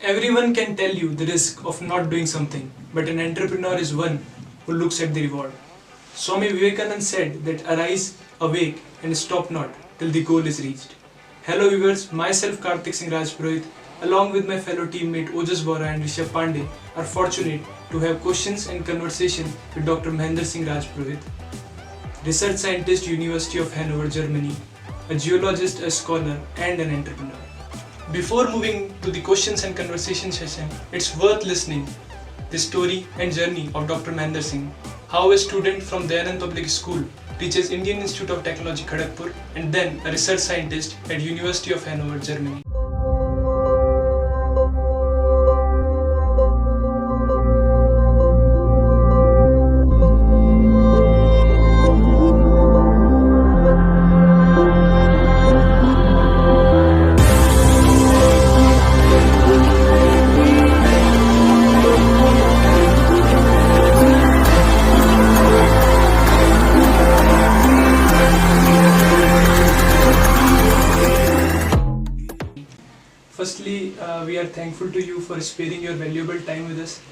Everyone can tell you the risk of not doing something, but an entrepreneur is one who looks at the reward. Swami Vivekananda said that arise, awake, and stop not till the goal is reached. Hello viewers, myself Karthik Singh Rajpurohit, along with my fellow teammate Ojas Bora and Rishabh Pandey, are fortunate to have questions and conversation with Dr. Mahendra Singh Rajpurohit, research scientist, University of Hanover, Germany, a geologist, a scholar, and an entrepreneur. Before moving to the questions and conversation session, it's worth listening the story and journey of Dr. Mahendra Singh, how a student from Dayanand Public School teaches Indian Institute of Technology, Kharagpur, and then a research scientist at University of Hanover, Germany. Firstly, we are thankful to you for sparing your valuable time with us.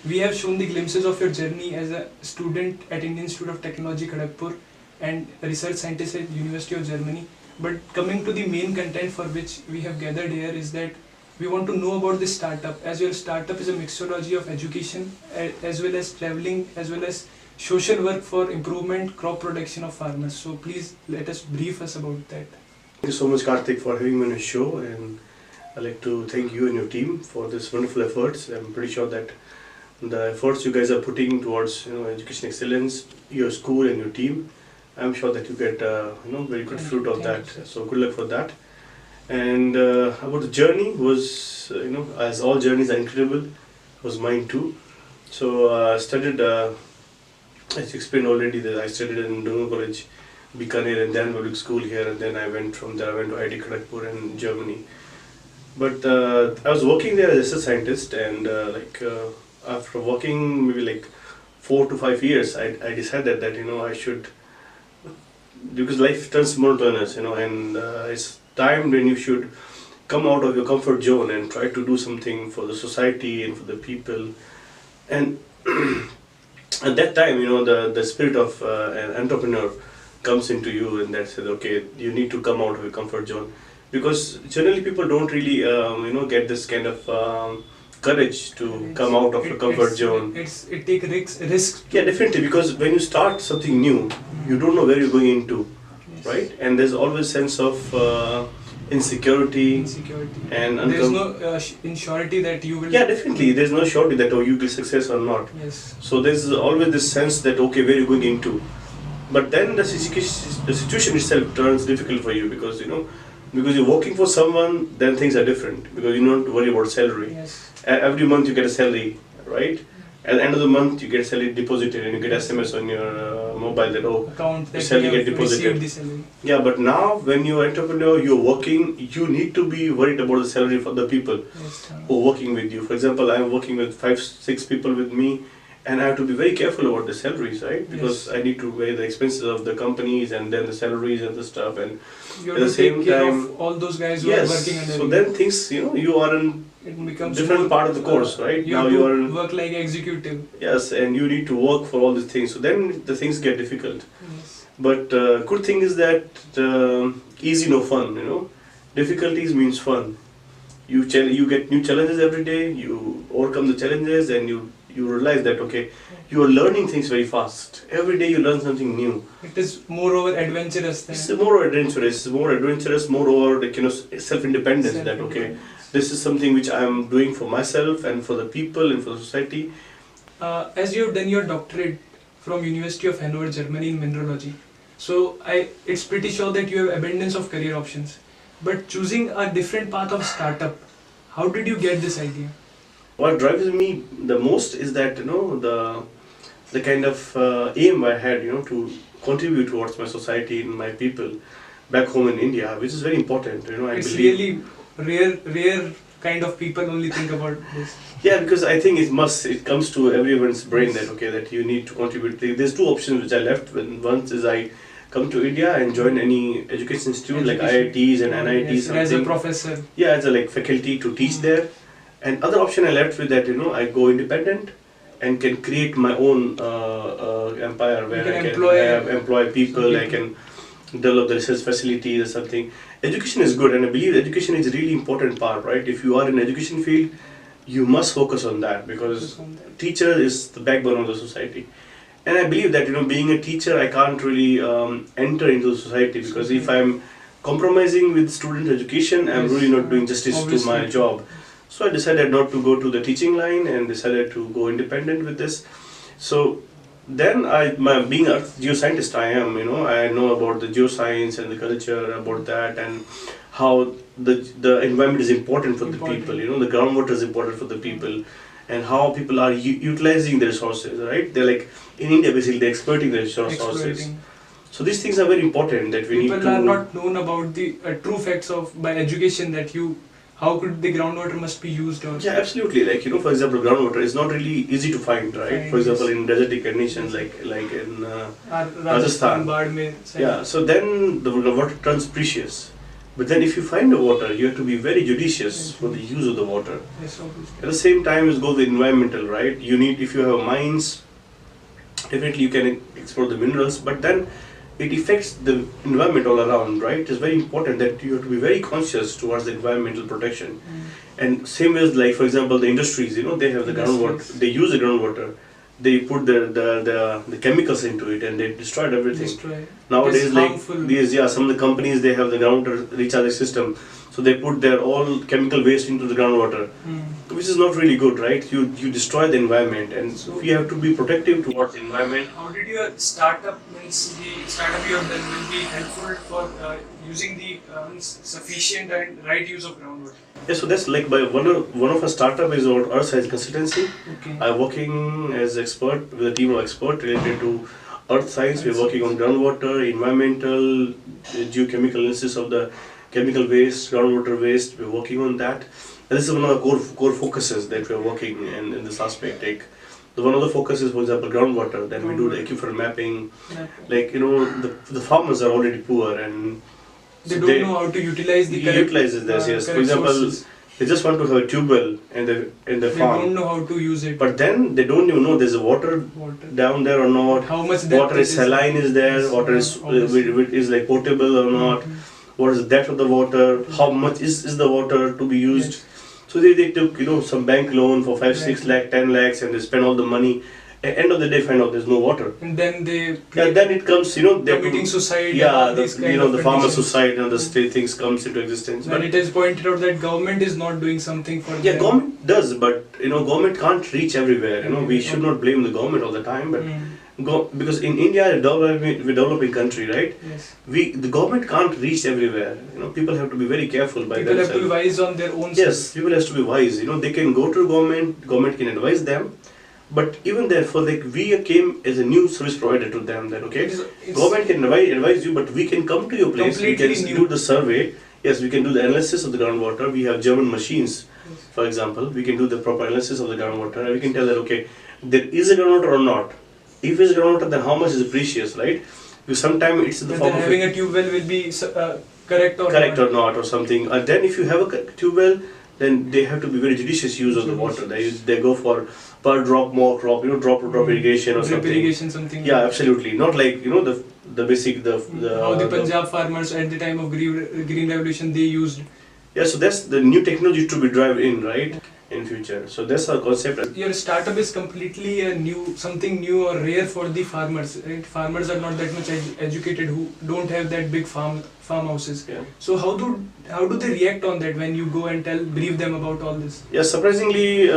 We have shown the glimpses of your journey as a student at Indian Institute of Technology, Kharagpur, and a research scientist at University of Germany. But coming to the main content for which we have gathered here is that we want to know about this startup, as your startup is a mixology of education as well as traveling as well as social work for improvement crop production of farmers. So please let us brief us about that. Thank you so much, Karthik, for having me on your show, and I'd like to thank you and your team for this wonderful efforts. I'm pretty sure that the efforts you guys are putting towards education excellence, your school and your team, I'm sure that you get very good fruit of that. So good luck for that. And about the journey was as all journeys are incredible, was mine too. So I studied, as explained already, that I studied in Dungal College, Bikaner, and then public school here, and then I went from there. I went to IIT Kharagpur in Germany. But I was working there as a scientist, and after working maybe like 4 to 5 years, I decided that I should, because life turns monotonous, and it's time when you should come out of your comfort zone and try to do something for the society and for the people. And at that time, the spirit of an entrepreneur comes into you, and that says, okay, you need to come out of your comfort zone. Because generally people don't really, get this kind of courage to come out of your comfort zone. It takes risks. Yeah, definitely. Because when you start something new, you don't know where you're going into, yes. Right? And there's always sense of insecurity. And there's no insurity that you will. Yeah, definitely. There's no surety that you will success or not. Yes. So there's always this sense that okay, where you're going into. But then the situation itself turns difficult for you because because you're working for someone, then things are different because you don't worry about salary. Yes. Every month you get a salary, right? At the end of the month you get salary deposited and you get SMS on your mobile that account that salary you get deposited. The salary. Yeah, but now when you're an entrepreneur, you're working, you need to be worried about the salary for the people who are working with you. For example, I'm working with 5-6 people with me, and I have to be very careful about the salaries, right? Because I need to weigh the expenses of the companies and then the salaries and the stuff, and you have to take care of all those guys who are working under so then things, you are in different part of the course, right? Now you are in work like executive. Yes, and you need to work for all these things. So then the things get difficult. Yes. But good thing is that easy no fun. Difficulties means fun. You get new challenges every day. You overcome the challenges, and you realize that okay, you are learning things very fast. Every day you learn something new. It is moreover adventurous. It's more adventurous, moreover like self-independence. That okay, this is something which I am doing for myself and for the people and for the society. As you have done your doctorate from University of Hanover, Germany in mineralogy, so it's pretty sure that you have abundance of career options. But choosing a different path of startup, how did you get this idea? What drives me the most is that the kind of aim I had to contribute towards my society and my people back home in India, which is very important. It's really rare kind of people only think about this. Yeah, because I think it comes to everyone's brain that okay, that you need to contribute. There's two options which I left. One is I come to India and join any education institute like IITs and NITs. As a professor. Yeah, as a faculty to teach there. And other option I left with that, I go independent and can create my own empire where I can employ people, I can develop the research facilities or something. Education is good, and I believe education is a really important part, right? If you are in education field, you must focus on that, because teacher is the backbone of the society. And I believe that, being a teacher, I can't really enter into the society, because if I'm compromising with student education, I'm really not doing justice to my job. So I decided not to go to the teaching line and decided to go independent with this. So then being a geoscientist, I know about the geoscience and the culture about that, and how the environment is important for the people. The groundwater is important for the people, and how people are utilizing the resources. Right? They're like in India, basically, they're exploiting the resources. So these things are very important that we people need to. People are not known about the true facts of by education that how could the groundwater must be used also. Yeah, absolutely. Like, for example, groundwater is not really easy to find, right? For example, in desertic conditions like in Rajasthan. Yeah, so then the water turns precious. But then if you find the water, you have to be very judicious for the use of the water. Yes, obviously. At the same time, is go the environmental, right? You need, if you have mines, definitely you can explore the minerals, but then it affects the environment all around, right? It's very important that you have to be very conscious towards the environmental protection. And same as, like, for example, the industries, they have the groundwater, they use the groundwater, they put the chemicals into it and they destroyed everything. Nowadays, like some of the companies, they have the groundwater recharge system, so they put their all chemical waste into the groundwater, which is not really good, right? You destroy the environment, and so we have to be protective towards the environment. How did your startup, means the startup you have done, will be helpful for using the sufficient and right use of groundwater? Yeah, so that's like one of our startup is our Earth Science Consultancy. Okay. I'm working as expert with a team of experts related to Earth Science. We're working on groundwater, environmental, geochemical analysis of the chemical waste, groundwater waste. We're working on that. And this is one of the core focuses that we're working in this aspect. Like, the one of the focuses, for example, groundwater. Then we do the aquifer mapping. Like, the farmers are already poor and they don't know how to utilize the correct, yes. For example, sources. They just want to have a tube well in the farm. They don't know how to use it. But then they don't even know there's a water down there or not. How much water is saline is there? Water is like potable or not? What is the depth of the water? How much is the water to be used? Yes. So they took some bank loan for 5, 6 lakh, 10 lakhs, and they spend all the money. At the end of the day, find out there's no water. And then then it comes, committing suicide. Yeah, the farmer suicide and the state things comes into existence. But it is pointed out that government is not doing something for them. Yeah, government does, but government can't reach everywhere. We should not blame the government all the time, but because in India, a developing country, right? Yes. The government can't reach everywhere. People have to be very careful by themselves. People have to be wise on their own. Yes, people have to be wise. They can go to government can advise them. But even therefore, like, we came as a new service provider to them. That government can advise you, but we can come to your place. We can do the survey. Yes, we can do the analysis of the groundwater. We have German machines, for example. We can do the proper analysis of the groundwater. And we can tell that there is a groundwater or not. If it's groundwater, then how much is precious, right? Because sometimes it's in the form of having a tube well will be correct or not or something. And then if you have a tube well, then they have to be very judicious use of the water. They go for per drop more crop, drop to drop irrigation or something. Irrigation something. Yeah, absolutely. Not like the basic how the Punjab farmers at the time of green revolution they used. Yeah, so that's the new technology to be driven in, right, in future. So that's our concept. Your startup is completely something new or rare for the farmers, right? Farmers are not that much educated who don't have that big farmhouses. Yeah. So how do they react on that when you go and brief them about all this? Yeah, surprisingly,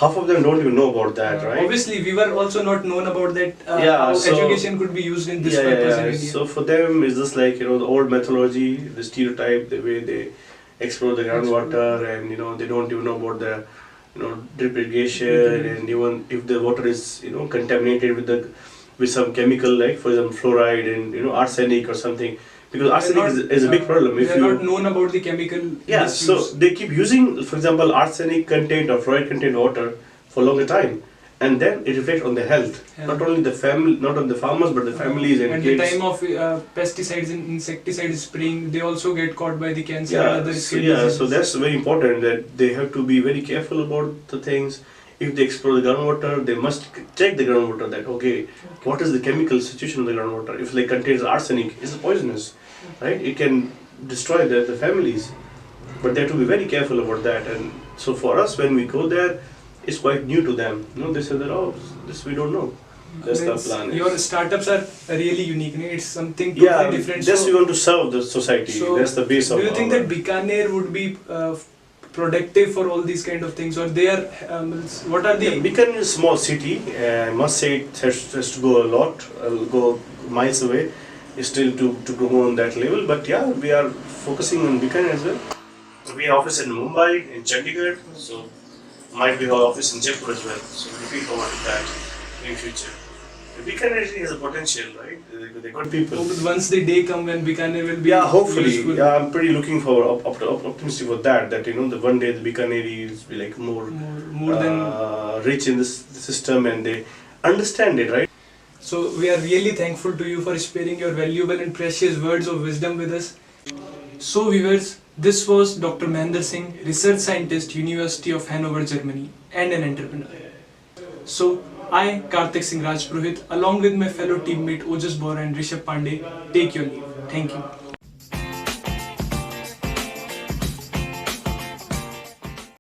half of them don't even know about that, right? Obviously, we were also not known about that. How education could be used in this purpose in India. So for them, it's just like the old mythology, the stereotype, the way they explore the groundwater, and they don't even know about the drip irrigation, and even if the water is contaminated with some chemical, like for example fluoride and arsenic or something. Because arsenic is a big problem. They are not known about the chemical misuse. So they keep using, for example, arsenic content or fluoride content water for a longer time. and then it reflects on the health. Not only the family, not on the farmers, but the families and At kids. the time of pesticides and insecticides spraying, they also get caught by the cancer and Yeah, other so, skin yeah, diseases. so that's very important that they have to be very careful about the things. If they explore the groundwater, they must check the groundwater that okay, what is the chemical situation of the groundwater? If it contains arsenic, it's poisonous, right? It can destroy the families. But they have to be very careful about that. And so for us, when we go there, it's quite new to them. You know, they say that oh, this we don't know. That's the plan. Your startups are really unique. No? It's something totally different. Just So, we want to serve the society. That's the base of. Do you think that Bikaner would be productive for all these kind of things, or they are? What are the? Yeah, Bikaner is a small city. I must say it has to go a lot, go miles away, still to go on that level. But yeah, we are focusing on Bikaner as well. We have office in Mumbai, in Chandigarh, so might be our office in Jaipur as well. So we're looking forward to that in future. Bikaner has a potential, right? They're good people. Once the day come when Bikaner will be Hopefully. useful. Yeah, I'm pretty looking forward, optimistic for that. That the one day the Bikaneris will be like more than rich in this system and they understand it, right? So we are really thankful to you for sparing your valuable and precious words of wisdom with us. So viewers, this was Dr. Mahendra Singh, research scientist, University of Hanover, Germany, and an entrepreneur. So I, Karthik Singh Rajpurohit, along with my fellow teammate Ojas Bora and Rishabh Pandey, take your leave. Thank you.